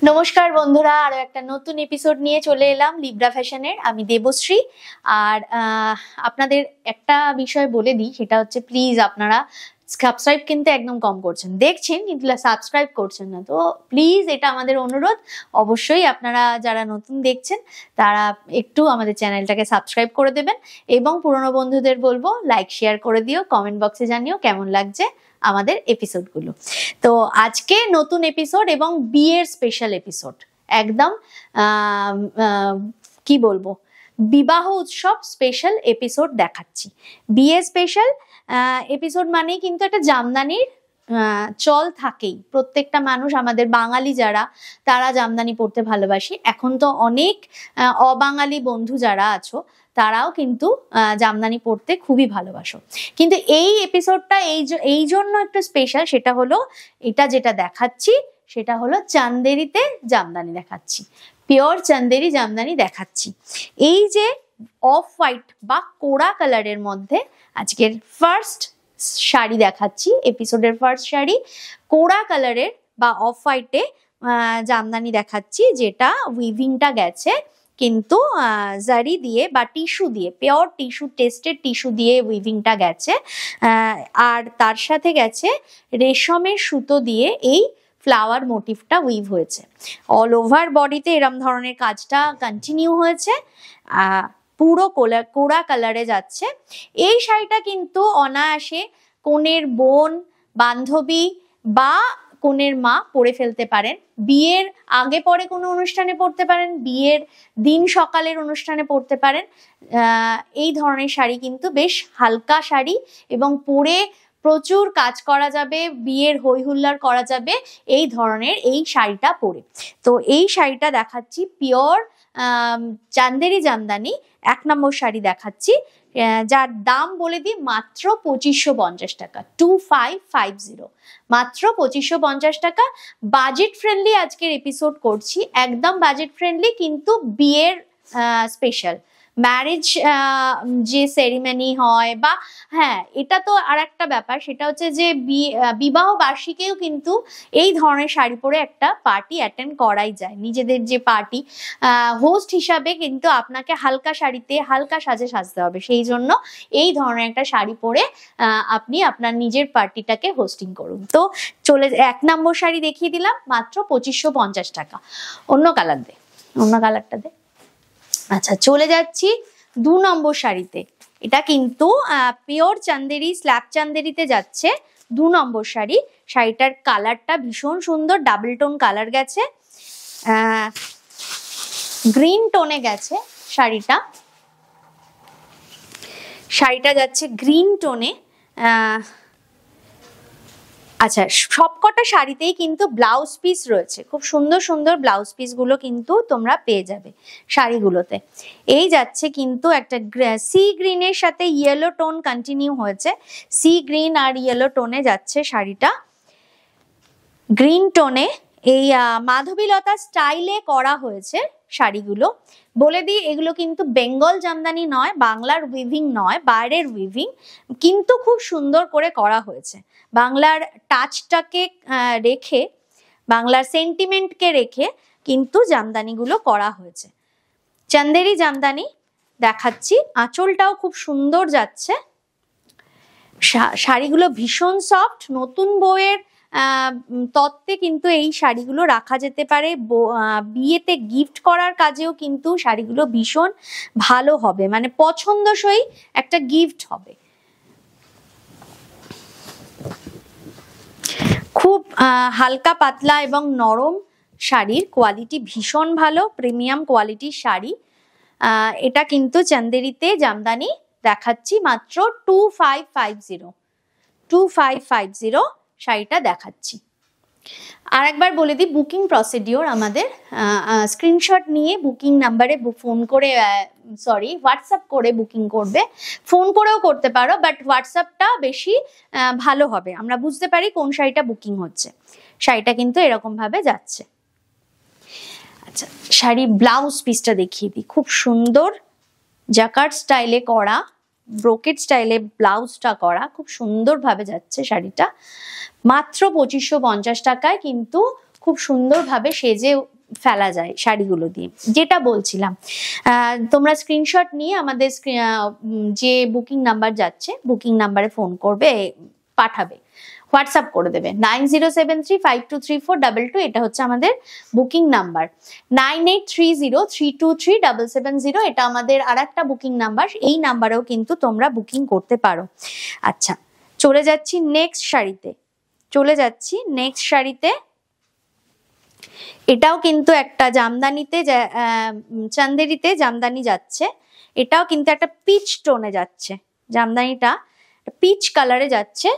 নমস্কার বন্ধুরা, আরো একটা নতুন এপিসোড নিয়ে চলে এলাম লিব্রা ফ্যাশনের। আমি দেবশ্রী। আর আপনাদের একটা বিষয় বলে দিই, সেটা হচ্ছে প্লিজ আপনারা সাবস্ক্রাইব কিন্তু একদম কম করছেন, দেখছেন কিন্তু সাবস্ক্রাইব করছেন না। তো প্লিজ এটা আমাদের অনুরোধ, অবশ্যই আপনারা যারা নতুন দেখছেন তারা একটু আমাদের চ্যানেলটাকে সাবস্ক্রাইব করে দেবেন এবং পুরনো বন্ধুদের বলবো লাইক শেয়ার করে দিও, কমেন্ট বক্সে জানিও কেমন লাগছে আমাদের এপিসোডগুলো। তো আজকে নতুন এপিসোড এবং বিয়ের স্পেশাল এপিসোড, একদম কি বলবো, বিবাহ উৎসব স্পেশাল এপিসোড দেখাচ্ছি। বিয়ে স্পেশাল এপিসোড মানেই কিন্তু একটা জামদানির চল থাকেই। প্রত্যেকটা মানুষ, আমাদের বাঙালি যারা, তারা জামদানি পরতে ভালোবাসি। এখন তো অনেক অবাঙালি বন্ধু যারা আছো তারাও কিন্তু জামদানি পরতে খুবই ভালোবাসো। কিন্তু এই এপিসোডটা এই জন্য একটু স্পেশাল, সেটা হলো এটা যেটা দেখাচ্ছি সেটা হলো চান্দেরিতে জামদানি দেখাচ্ছি, পিওর চান্দেরি জামদানি দেখাচ্ছি। এই যে অফ হোয়াইট বা কোড়া কালারের মধ্যে আজকের ফার্স্ট শাড়ি দেখাচ্ছি, এপিসোডের ফার্স্ট শাড়ি কোড়া কালারের বা অফ হোয়াইটে জামদানি দেখাচ্ছি, যেটা উইভিংটা গেছে কিন্তু জারি দিয়ে বা টিস্যু দিয়ে, পিওর টিস্যু, টেস্টেড টিস্যু দিয়ে উইভিংটা গেছে। আর তার সাথে গেছে রেশমের সুতো দিয়ে এই ফ্লাওয়ার মোটিভটা উইভ হয়েছে। অল ওভার বডিতে এরম ধরনের কাজটা কন্টিনিউ হয়েছে, পুরো কোড়া কালারে যাচ্ছে। এই শাড়িটা কিন্তু অনায়াসে কনের বোন, বান্ধবী বা কনের মা পরে ফেলতে পারেন। বিয়ের আগে পরে কোনো অনুষ্ঠানে পরতে পারেন, বিয়ের দিন সকালের অনুষ্ঠানে পরতে পারেন। এই ধরনের শাড়ি কিন্তু বেশ হালকা শাড়ি এবং পরে প্রচুর কাজ করা যাবে, বিয়ের হই হুল্লার করা যাবে এই ধরনের এই শাড়িটা পরে। তো এই শাড়িটা দেখাচ্ছি পিওর চান্দেরি জামদানি, 1 নম্বর শাড়ি দেখাচ্ছি, যার দাম বলে দিই মাত্র 2550 টাকা, 2550, মাত্র 2550 টাকা। বাজেট ফ্রেন্ডলি আজকের এপিসোড করছি, একদম বাজেট ফ্রেন্ডলি, কিন্তু বিয়ের স্পেশাল ম্যারেজ যে সেরিমনি হয় বা হ্যাঁ, এটা তো আর একটা ব্যাপার, সেটা হচ্ছে যে বিবাহ বার্ষিকেও কিন্তু এই ধরনের শাড়ি পরে একটা পার্টি অ্যাটেন্ড করাই যায়। নিজেদের যে পার্টি, হোস্ট হিসাবে কিন্তু আপনাকে হালকা শাড়িতে হালকা সাজে সাজতে হবে, সেই জন্য এই ধরনের একটা শাড়ি পরে আপনি আপনার নিজের পার্টিটাকে হোস্টিং করুন। তো চলে 1 নম্বর শাড়ি দেখিয়ে দিলাম, মাত্র 2550 টাকা। অন্য কালার দে, অন্য কালারটা দে। আচ্ছা, চলে যাচ্ছি 2 নম্বর শাড়িতে। এটা কিন্তু পিওর চান্দেরি, স্ল্যাব চান্দেরিতে যাচ্ছে 2 নম্বর শাড়ি। শাড়িটার কালারটা ভীষণ সুন্দর, ডাবল টোন কালার গেছে, গ্রিন টোনে গেছে শাড়িটা। শাড়িটা যাচ্ছে গ্রিন টোনে। আচ্ছা, সবকটা শাড়িতেই কিন্তু ব্লাউজ পিস রয়েছে, খুব সুন্দর সুন্দর ব্লাউজ পিস গুলো কিন্তু তোমরা পেয়ে যাবে শাড়িগুলোতে। এই যাচ্ছে কিন্তু একটা সি গ্রিনের সাথে ইয়েলো টোন কন্টিনিউ হয়েছে, সি গ্রিন আর ইয়েলো টোনে যাচ্ছে শাড়িটা। গ্রিন টোনে এই মাধবীলতা স্টাইলে করা হয়েছে শাড়িগুলো। বলে দিই, এগুলো কিন্তু বেঙ্গল জামদানি নয়, বাংলার উইভিং নয়, বাইরের উইভিং, কিন্তু খুব সুন্দর করে করা হয়েছে। বাংলার টাচটাকে রেখে, বাংলার সেন্টিমেন্টকে রেখে কিন্তু জামদানিগুলো করা হয়েছে। চান্দেরি জামদানি দেখাচ্ছি, আঁচলটাও খুব সুন্দর যাচ্ছে। শাড়িগুলো ভীষণ সফট, নতুন বউয়ের তত্ত্বে কিন্তু এই শাড়িগুলো রাখা যেতে পারে, বিয়েতে গিফট করার কাজেও কিন্তু শাড়িগুলো ভীষণ ভালো হবে, মানে পছন্দসই একটা গিফট হবে। খুব হালকা পাতলা এবং নরম শাড়ির কোয়ালিটি ভীষণ ভালো, প্রিমিয়াম কোয়ালিটির শাড়ি। এটা কিন্তু চান্দেরিতে জামদানি দেখাচ্ছি, মাত্র 2550 শাড়িটা দেখাচ্ছি। আর একবার বলে দিই বুকিং প্রসিডিওর আমাদের, স্ক্রিনশট নিয়ে বুকিং নাম্বারে ফোন করে, হোয়াটসঅ্যাপ করে বুকিং করবে। ফোন করেও করতে পারো, বাট হোয়াটসঅ্যাপটা বেশি ভালো হবে, আমরা বুঝতে পারি কোন শাড়িটা বুকিং হচ্ছে। শাড়িটা কিন্তু এরকম ভাবে যাচ্ছে। আচ্ছা, শাড়ির ব্লাউজ পিসটা দেখিয়ে দিই, খুব সুন্দর জাকার্ড স্টাইলে করা, ব্রোকেট স্টাইলে ব্লাউজটা করা, খুব সুন্দরভাবে যাচ্ছে শাড়িটা। মাত্র 2550 টাকায় কিন্তু খুব সুন্দরভাবে সেজে ফেলা যায় শাড়িগুলো দিয়ে, যেটা বলছিলাম। তোমরা স্ক্রিনশট নিয়ে আমাদের যে বুকিং নাম্বার যাচ্ছে, বুকিং নাম্বারে ফোন করবে, পাঠাবে, হোয়াটসঅ্যাপ করে দেবে 9073523422। এটা হচ্ছে আমাদের বুকিং নাম্বার। 9830323770 এটা আমাদের আর একটা বুকিং নাম্বার। এই নাম্বারেও কিন্তু তোমরা বুকিং করতে পারো। আচ্ছা, চলে যাচ্ছি নেক্সট শাড়িতে। এটাও কিন্তু একটা জামদানিতে, চান্দেরিতে জামদানি যাচ্ছে। এটাও কিন্তু একটা পিচ টোনে যাচ্ছে, জামদানিটা পিচ কালারে যাচ্ছে,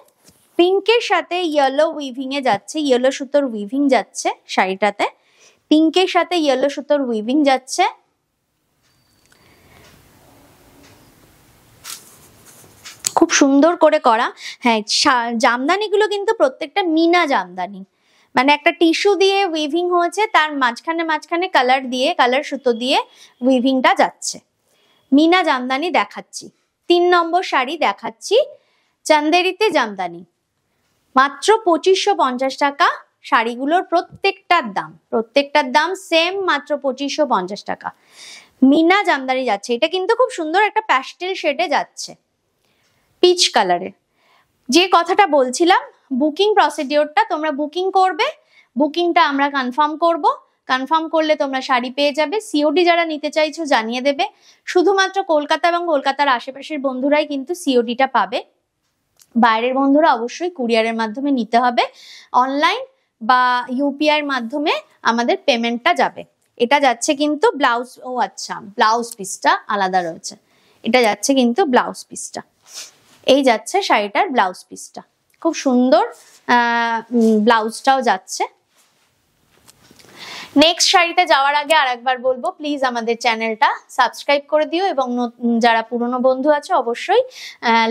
পিঙ্কের সাথে ইয়েলো উইভিং এ যাচ্ছে, ইয়েলো সুতোর উইভিং যাচ্ছে শাড়িটাতে, পিঙ্কের সাথে ইয়েলো সুতোর উইভিং যাচ্ছে। খুব সুন্দর করে করা। হ্যাঁ, জামদানিগুলো কিন্তু প্রত্যেকটা মিনা জামদানি, মানে একটা টিস্যু দিয়ে উইভিং হয়েছে, তার মাঝখানে কালার দিয়ে, কালার সুতো দিয়ে উইভিংটা যাচ্ছে। মিনা জামদানি দেখাচ্ছি। 3 নম্বর শাড়ি দেখাচ্ছি, চান্দেরিতে জামদানি, মাত্র 2550 টাকা। শাড়িগুলোর প্রত্যেকটার দাম সেম, মাত্র 2550 টাকা। মিনা জামদানি যাচ্ছে। এটা কিন্তু খুব সুন্দর একটা প্যাস্টেল শেডে যাচ্ছে, পিচ কালারের। যে কথাটা বলছিলাম, বুকিং প্রসিডিওরটা, তোমরা বুকিং করবে, বুকিংটা আমরা কনফার্ম করব, কনফার্ম করলে তোমরা শাড়ি পেয়ে যাবে। সিওডি যারা নিতে চাইছো জানিয়ে দেবে। শুধুমাত্র কলকাতা এবং কলকাতার আশেপাশের বন্ধুরাই কিন্তু সিওডিটা পাবে। বাইরের বন্ধুরা অবশ্যই কুরিয়ারের মাধ্যমে নিতে হবে। অনলাইন বা ইউপিআই এর মাধ্যমে আমাদের পেমেন্টটা যাবে। এটা যাচ্ছে কিন্তু ব্লাউজ, ও আচ্ছা, ব্লাউজ পিসটা আলাদা রয়েছে। এটা যাচ্ছে কিন্তু ব্লাউজ পিসটা, এই যাচ্ছে শাড়িটার ব্লাউজ পিসটা, খুব সুন্দর ব্লাউজটাও যাচ্ছে। নেক্সট শাড়িতে যাওয়ার আগে আরেকবার বলবো, প্লিজ আমাদের চ্যানেলটা সাবস্ক্রাইব করে দিও, এবং যারা পুরনো বন্ধু আছে অবশ্যই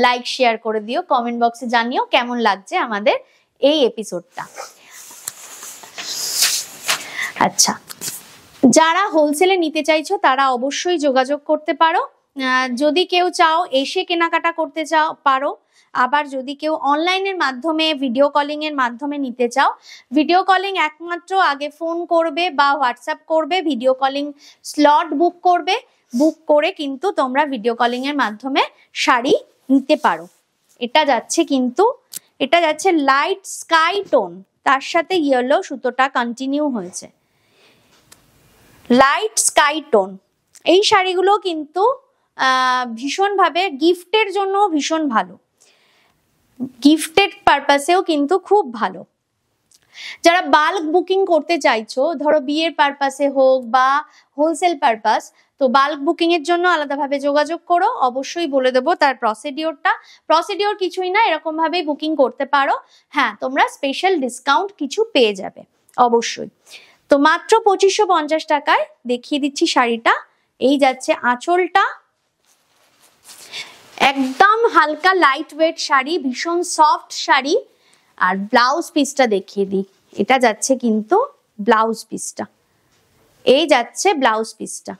লাইক শেয়ার করে দিও। কমেন্ট বক্সে জানিও কেমন লাগছে আমাদের এই এপিসোডটা। আচ্ছা, যারা হোলসেলে নিতে চাইছো তারা অবশ্যই যোগাযোগ করতে পারো। যদি কেউ চাও এসে কেনাকাটা করতে চাও পারো, আবার যদি কেউ অনলাইনের মাধ্যমে, ভিডিও কলিং এর মাধ্যমে নিতে চাও, ভিডিও কলিং একমাত্র আগে ফোন করবে বা হোয়াটসঅ্যাপ করবে, ভিডিও কলিং স্লট বুক করবে, বুক করে কিন্তু তোমরা ভিডিও কলিং এর মাধ্যমে শাড়ি নিতে পারো। এটা যাচ্ছে কিন্তু, এটা যাচ্ছে লাইট স্কাই টোন, তার সাথে ইয়েলো সুতোটা কন্টিনিউ হয়েছে, লাইট স্কাই টোন। এই শাড়িগুলো কিন্তু ভীষণভাবে গিফটের জন্য ভীষণ ভালো, গিফটেড পারপাসেও কিন্তু খুব ভালো। যারা বাল্ক বুকিং করতে চাইছো, ধরো বিয়ের পারপাসে হোক বা হোলসেল পারপাস, তো বাল্ক বুকিং এর জন্য আলাদাভাবে যোগাযোগ করো। অবশ্যই বলে দেবো তার প্রসিডিওর কিছুই না, এরকম ভাবেই বুকিং করতে পারো। হ্যাঁ, তোমরা স্পেশাল ডিসকাউন্ট কিছু পেয়ে যাবে অবশ্যই। তো মাত্র 2550 টাকায় দেখিয়ে দিচ্ছি শাড়িটা। এই যাচ্ছে আঁচলটা, একদম হালকা লাইট ওয়েট শাড়ি, ভীষণ সফট শাড়ি। আর ব্লাউজ পিসটা দেখিয়ে দিই, এটা যাচ্ছে কিন্তু ব্লাউজ পিসটা, এই যাচ্ছে ব্লাউজ পিসটা।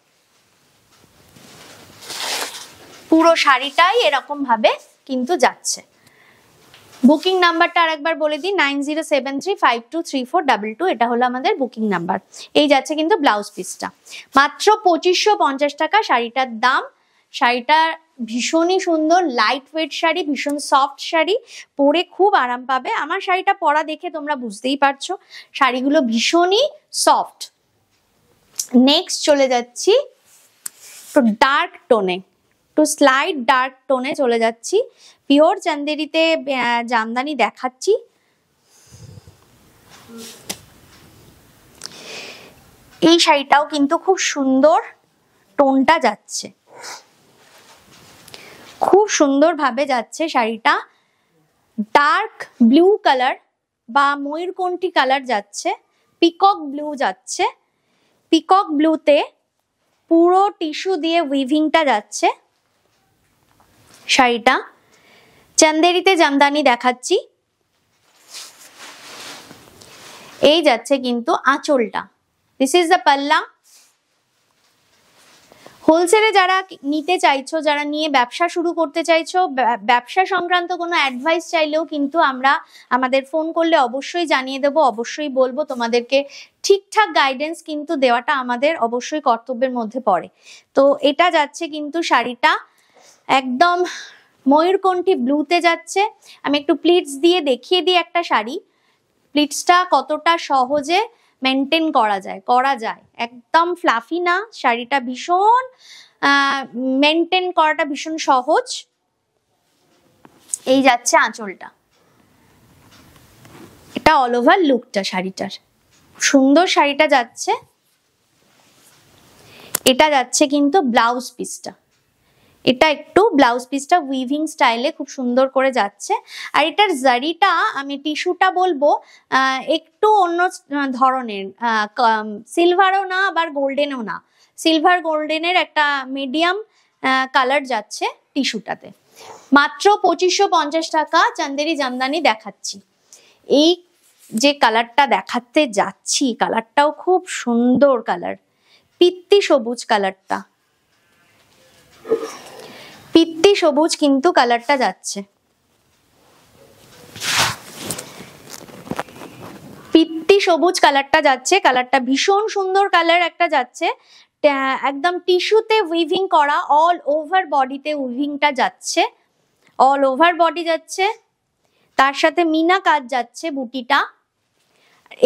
পুরো শাড়িটাই এরকম ভাবে কিন্তু যাচ্ছে। বুকিং নাম্বারটা আরেকবার বলে দিই, 9073523422। এটা হলো আমাদের বুকিং নাম্বার। এই যাচ্ছে কিন্তু ব্লাউজ পিসটা, মাত্র 2550 টাকা শাড়িটার দাম। শাড়িটা ভীষণই সুন্দর, লাইট ওয়েট শাড়ি, ভীষণ সফট শাড়ি, পরে খুব আরাম পাবে। আমার শাড়িটা পরা দেখে তোমরা বুঝতেই পারছো শাড়িগুলো ভীষণই সফট। নেক্সট চলে যাচ্ছি তো ডার্ক টোনে, একটু স্লাইড ডার্ক টোনে চলে যাচ্ছি। পিওর চান্দেরিতে জামদানি দেখাচ্ছি। এই শাড়িটাও কিন্তু খুব সুন্দর টোনটা যাচ্ছে, খুব সুন্দর ভাবে যাচ্ছে শাড়িটা। ডার্ক ব্লু কালার বা ময়ূরকণ্ঠী কালার যাচ্ছে, পিকক ব্লু যাচ্ছে। পিকক ব্লুতে পুরো টিস্যু দিয়ে উইভিংটা যাচ্ছে শাড়িটা। চান্দেরিতে জামদানি দেখাচ্ছি। এই যাচ্ছে কিন্তু আঁচলটা, দিস ইজ দ্য পাল্লা। হোলসেলে যারা নিতে চাইছো, যারা নিয়ে ব্যবসা শুরু করতে চাইছো, ব্যবসা সংক্রান্ত কোনো অ্যাডভাইস চাইলেও কিন্তু আমরা আমাদের ফোন করলে অবশ্যই জানিয়ে দেবো, অবশ্যই বলবো। তোমাদেরকে ঠিকঠাক গাইডেন্স কিন্তু দেওয়াটা আমাদের অবশ্যই কর্তব্যের মধ্যে পড়ে। তো এটা যাচ্ছে কিন্তু শাড়িটা একদম ময়ূরকণ্ঠী ব্লুতে যাচ্ছে। আমি একটু প্লিটস দিয়ে দেখিয়ে দিই একটা শাড়ি, প্লিটসটা কতটা সহজে মেনটেন করা যায়। একদম ফ্লাফি না, শাড়িটা ভীষণ মেনটেন করাটা ভীষণ সহজ। এই যাচ্ছে আঁচলটা, এটা অল ওভার লুকটা শাড়িটার সুন্দর। শাড়িটা যাচ্ছে, এটা যাচ্ছে কিন্তু ব্লাউজ পিসটা, এটা একটু ব্লাউজ পিসটা উইভিং স্টাইলে খুব সুন্দর করে যাচ্ছে। আর এটার জারিটা, আমি টিস্যুটা বলবো একটু অন্য ধরনের, সিলভারও না আবার গোল্ডেনও না, সিলভার গোল্ডেনের একটা মিডিয়াম কালার যাচ্ছে টিস্যুটাতে। মাত্র 2550 টাকা চান্দেরি জামদানি দেখাচ্ছি। এই যে কালারটা দেখাতে যাচ্ছি, কালারটাও খুব সুন্দর কালার, পিত্তি সবুজ কালারটা, পিত্তি সবুজ কিন্তু কালারটা যাচ্ছে, পিত্তি সবুজ কালারটা যাচ্ছে। কালারটা ভীষণ সুন্দর কালার একটা যাচ্ছে, একদম টিস্যুতে উইভিং করা, অল ওভার বডিতে উইভিংটা যাচ্ছে, অল ওভার বডি যাচ্ছে, তার সাথে মিনা কাজ যাচ্ছে বুটিটা।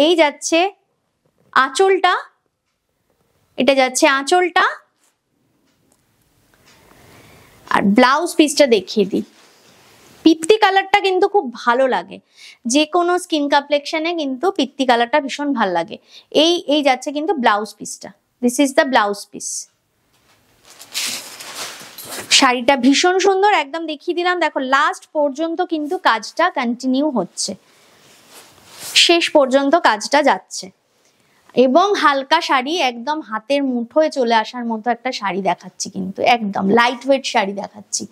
এই যাচ্ছে আঁচলটা, এটা যাচ্ছে আঁচলটা। আর ব্লাউজ পিসটা দেখিয়ে দিই, পিত্তি কালারটা কিন্তু খুব ভালো লাগে, যে কোনো স্কিন কমপ্লেক্সনে কিন্তু পিত্তি কালারটা ভীষণ ভালো লাগে। এই যাচ্ছে কিন্তু ব্লাউজ পিসটা, this is the blouse piece. শাড়িটা ভীষণ সুন্দর, একদম দেখিয়ে দিলাম। দেখো লাস্ট পর্যন্ত কিন্তু কাজটা কন্টিনিউ হচ্ছে, শেষ পর্যন্ত কাজটা যাচ্ছে। এবং হালকা শাড়ি, একদম হাতের মুঠোয় চলে আসার মতো একটা শাড়ি দেখাচ্ছি, কিন্তু একদম লাইট ওয়েট শাড়ি দেখাচ্ছি,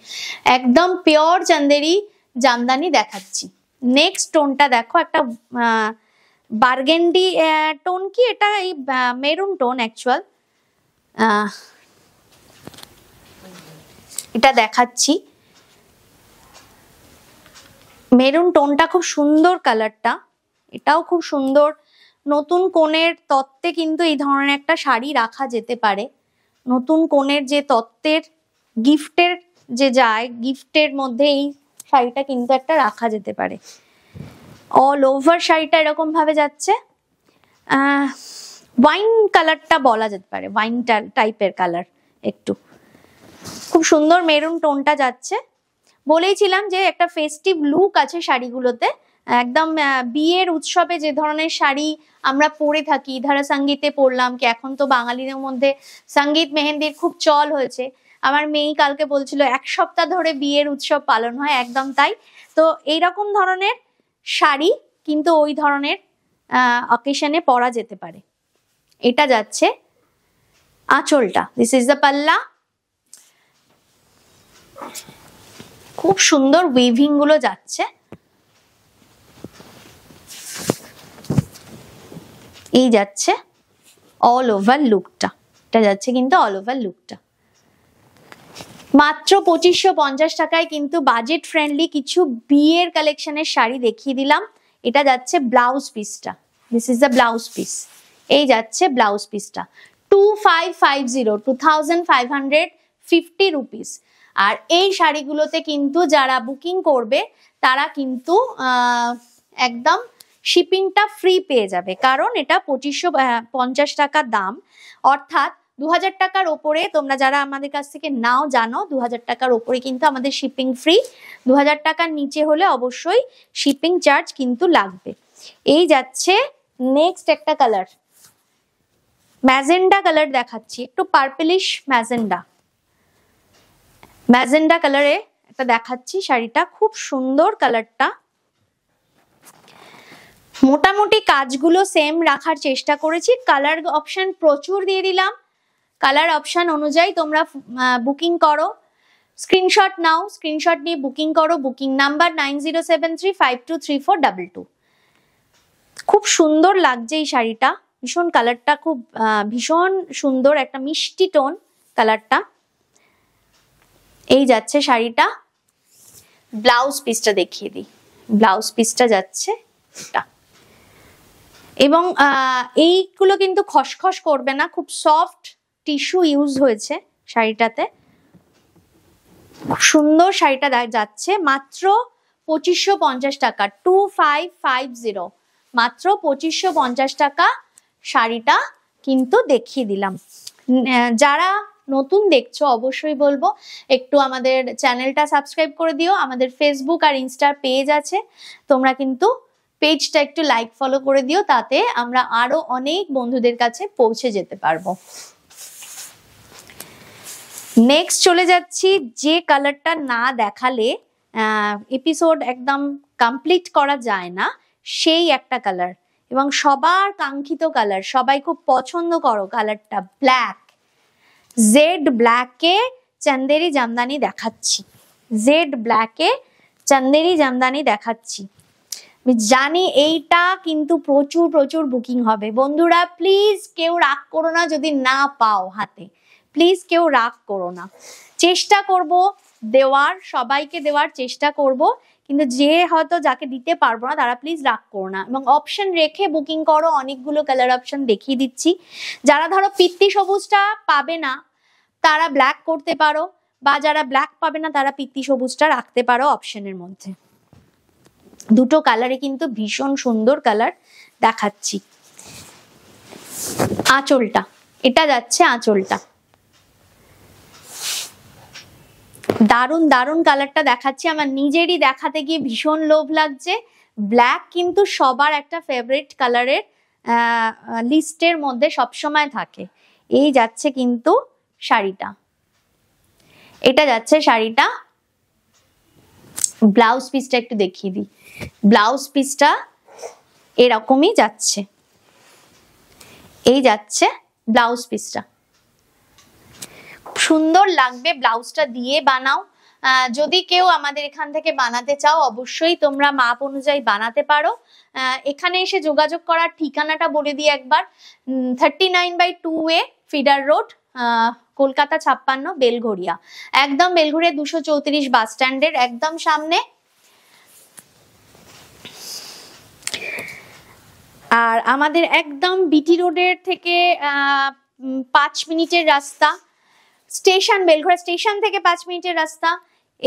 একদম পিওর চান্দেরি জামদানি দেখাচ্ছি। নেক্সট টোনটা দেখো, একটা বার্গেন্ডি টোন, কি এটা এই মেরুন টোন অ্যাকচুয়াল, এটা দেখাচ্ছি। মেরুন টোনটা খুব সুন্দর কালারটা, এটাও খুব সুন্দর। নতুন কোণের তত্ত্বে কিন্তু এই ধরনের একটা শাড়ি রাখা যেতে পারে। নতুন কোণের যে তত্ত্বের গিফটের যে যায়, গিফটের মধ্যে এই শাড়িটা কিন্তু একটা রাখা যেতে পারে। অল ওভার শাড়িটা এরকম ভাবে যাচ্ছে, ওয়াইন কালারটা বলা যেতে পারে, ওয়াইন টাইপের কালার, একটু খুব সুন্দর মেরুন টোনটা যাচ্ছে। বলেইছিলাম যে একটা ফেস্টিভ লুক আছে শাড়িগুলোতে, একদম বিয়ের উৎসবে যে ধরনের শাড়ি আমরা পরে থাকি, ধারা সঙ্গীতে পরলাম, কি এখন তো বাঙালিদের মধ্যে সঙ্গীত মেহেন্দির খুব চল হয়েছে। আমার মেয়ে কালকে বলছিল 1 সপ্তাহ ধরে বিয়ের উৎসব পালন হয়, একদম তাই। তো এইরকম ধরনের শাড়ি কিন্তু ওই ধরনের অকেশনে পরা যেতে পারে। এটা যাচ্ছে আঁচলটা, দিস ইজ দ্য পাল্লা। খুব সুন্দর উইভিং গুলো যাচ্ছে। এই যাচ্ছে অল ওভার লুকটা, এটা যাচ্ছে কিন্তু অল ওভার লুকটা। মাত্র 2550 টাকায় কিন্তু বাজেট ফ্রেন্ডলি কিছু বিয়ের কালেকশনের শাড়ি দেখিয়ে দিলাম। এটা যাচ্ছে ব্লাউজ পিসটা, this is the blouse piece. এই যাচ্ছে ব্লাউজ পিসটা 2550 রুপিস। আর এই শাড়িগুলোতে কিন্তু যারা বুকিং করবে তারা কিন্তু একদম শিপিংটা ফ্রি পেয়ে যাবে, কারণ এটা 2550 টাকা দাম, অর্থাৎ 2000 টাকার ওপরে। তোমরা যারা আমাদের কাছ থেকে নাও জানো 2000 টাকার ওপরে কিন্তু আমাদের শিপিং ফ্রি, 2000 টাকার নিচে হলে অবশ্যই শিপিং চার্জ কিন্তু লাগবে। এই যাচ্ছে নেক্সট একটা কালার, ম্যাজেন্ডা কালার দেখাচ্ছি, একটু পার্পলিশ ম্যাজেন্ডা কালারে একটা দেখাচ্ছি শাড়িটা, খুব সুন্দর কালারটা। মোটামুটি কাজগুলো সেম রাখার চেষ্টা করেছি, কালার অপশন প্রচুর দিয়ে দিলাম। কালার অপশন অনুযায়ী তোমরা বুকিং করো, স্ক্রিনশট নাও, স্ক্রিনশট নিয়ে বুকিং করো। Booking number 9073523422। খুব সুন্দর লাগছে এই শাড়িটা, ভীষণ কালারটা খুব ভীষণ সুন্দর, একটা মিষ্টি টোন। কালারটা। এই যাচ্ছে শাড়িটা। ব্লাউজ পিসটা দেখিয়ে দিই। ব্লাউজ পিসটা যাচ্ছে এটা, এবং এইগুলো কিন্তু খসখস করবে না, খুব সফট টিস্যু ইউজ হয়েছে শাড়িটাতে। সুন্দর শাড়িটা যাচ্ছে মাত্র 2550 টাকা, 2550, মাত্র 2550 টাকা শাড়িটা কিন্তু দেখিয়ে দিলাম। যারা নতুন দেখছো অবশ্যই বলবো একটু আমাদের চ্যানেলটা সাবস্ক্রাইব করে দিও। আমাদের ফেসবুক আর ইনস্টার পেজ আছে, তোমরা কিন্তু পেজটা একটু লাইক ফলো করে দিও, তাতে আমরা আরো অনেক বন্ধুদের কাছে পৌঁছে যেতে পারবো। নেক্সট চলে যাচ্ছি, যে কালারটা না দেখালে এপিসোড একদম কমপ্লিট করা যায় না, সেই একটা কালার, এবং সবার কাঙ্ক্ষিত কালার, সবাই খুব পছন্দ করো কালারটা, ব্ল্যাক। জেড ব্ল্যাকে চান্দেরি জামদানি দেখাচ্ছি, জেড ব্ল্যাকে চান্দেরি জামদানি দেখাচ্ছি। আমি জানি এইটা কিন্তু প্রচুর প্রচুর বুকিং হবে। বন্ধুরা প্লিজ কেউ রাগ করো না যদি না পাও হাতে, প্লিজ কেউ রাগ করো না। চেষ্টা করব দেওয়ার, সবাইকে দেওয়ার চেষ্টা করব, কিন্তু যে হয়তো যাকে দিতে পারবো না তারা প্লিজ রাগ করো না, এবং অপশন রেখে বুকিং করো। অনেকগুলো কালার অপশন দেখিয়ে দিচ্ছি। যারা ধরো পিত্তি সবুজটা পাবে না তারা ব্ল্যাক করতে পারো, বা যারা ব্ল্যাক পাবে না তারা পিত্তি সবুজটা রাখতে পারো অপশনের মধ্যে। দুটো কালারে কিন্তু ভীষণ সুন্দর কালার দেখাচ্ছি। আঁচলটা, এটা যাচ্ছে আঁচলটা, দারুন দারুন কালারটা দেখাচ্ছি। আমার নিজেরই দেখাতে গিয়ে ভীষণ লোভ লাগছে। ব্ল্যাক কিন্তু সবার একটা ফেভারিট কালারের লিস্টের মধ্যে সবসময় থাকে। এই যাচ্ছে কিন্তু শাড়িটা, এটা যাচ্ছে শাড়িটা। ব্লাউজ পিসটা একটু দেখিয়ে দিই। ব্লাউজ পিসটা এরকমই যাচ্ছে, এই যাচ্ছে ব্লাউজ পিসটা। সুন্দর লাগবে ব্লাউজটা দিয়ে বানাও। যদি কেউ আমাদের এখান থেকে বানাতে চাও অবশ্যই তোমরা মাপ অনুযায়ী বানাতে পারো। এখানে এসে যোগাযোগ করার ঠিকানাটা বলে দিই একবার। 39/2A feeder road, Kolkata 56, Belgharia, একদম বেলঘড়িয়া 234 বাস স্ট্যান্ডের একদম সামনে। আর আমাদের একদম বিটি রোডের থেকে 5 মিনিটের রাস্তা, স্টেশন বেলঘড়িয়া স্টেশন থেকে 5 মিনিটের রাস্তা।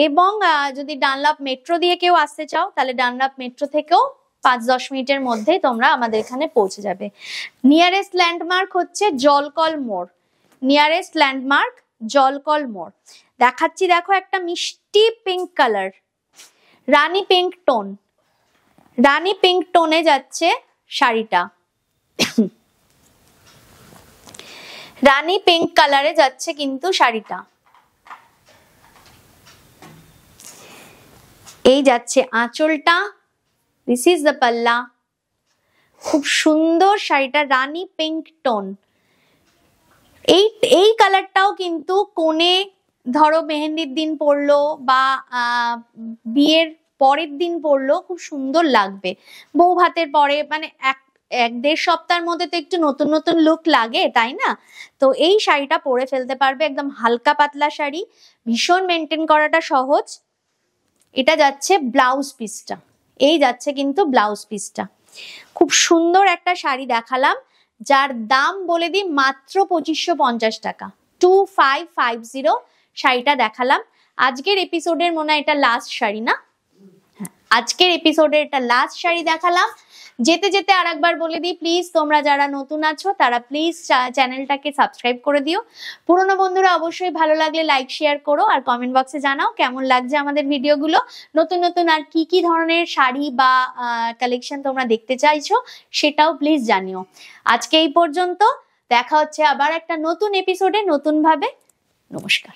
এবং যদি ডানলাপ মেট্রো দিয়ে কেউ আসতে চাও তাহলে ডানলাপ মেট্রো থেকেও 5-10 মিনিটের মধ্যে তোমরা আমাদের এখানে পৌঁছে যাবে। নিয়ারেস্ট ল্যান্ডমার্ক হচ্ছে জলকল মোড়, নিয়ারেস্ট ল্যান্ডমার্ক জলকল মোড়। দেখাচ্ছি, দেখো একটা মিষ্টি পিঙ্ক কালার, রানী পিঙ্ক টোন, রানী পিঙ্ক টোনে যাচ্ছে শাড়িটা, রানী পিঙ্ক কালারে যাচ্ছে কিন্তু শাড়িটা। এই যাচ্ছে আঁচলটা, দিস ইজ দ্য পাল্লা। খুব সুন্দর শাড়িটা, রানী পিঙ্ক টোন। এই কালারটাও কিন্তু কোণে ধরো মেহেন্দির দিন পরলো বা বিয়ের পরের দিন পরলো খুব সুন্দর লাগবে। বউ ভাতের পরে মানে 1-1.5 সপ্তাহের মধ্যে তো একটু নতুন নতুন লুক লাগে, তাই না? তো এই শাড়িটা পরে ফেলতে পারবে, একদম হালকা পাতলা শাড়ি, ভীষণ মেনটেন করাটা সহজ। এটা যাচ্ছে ব্লাউজ পিসটা, এই যাচ্ছে কিন্তু ব্লাউজ পিসটা। খুব সুন্দর একটা শাড়ি দেখালাম, যার দাম বলে দিই মাত্র 2550 টাকা, 2550 শাড়িটা দেখালাম। আজকের এপিসোডের মনে হয় এটা লাস্ট শাড়ি না? হ্যাঁ, আজকের এপিসোডের এটা লাস্ট শাড়ি দেখালাম। যেতে যেতে আর একবার বলে দিই, প্লিজ তোমরা যারা নতুন আছো তারা প্লিজ চ্যানেলটাকে সাবস্ক্রাইব করে দিও। পুরনো বন্ধুরা অবশ্যই ভালো লাগলে লাইক শেয়ার করো, আর কমেন্ট বক্সে জানাও কেমন লাগছে আমাদের ভিডিওগুলো। নতুন নতুন আর কি কি ধরনের শাড়ি বা কালেকশন তোমরা দেখতে চাইছো সেটাও প্লিজ জানিও। আজকে এই পর্যন্ত, দেখা হচ্ছে আবার একটা নতুন এপিসোডে নতুন ভাবে। নমস্কার।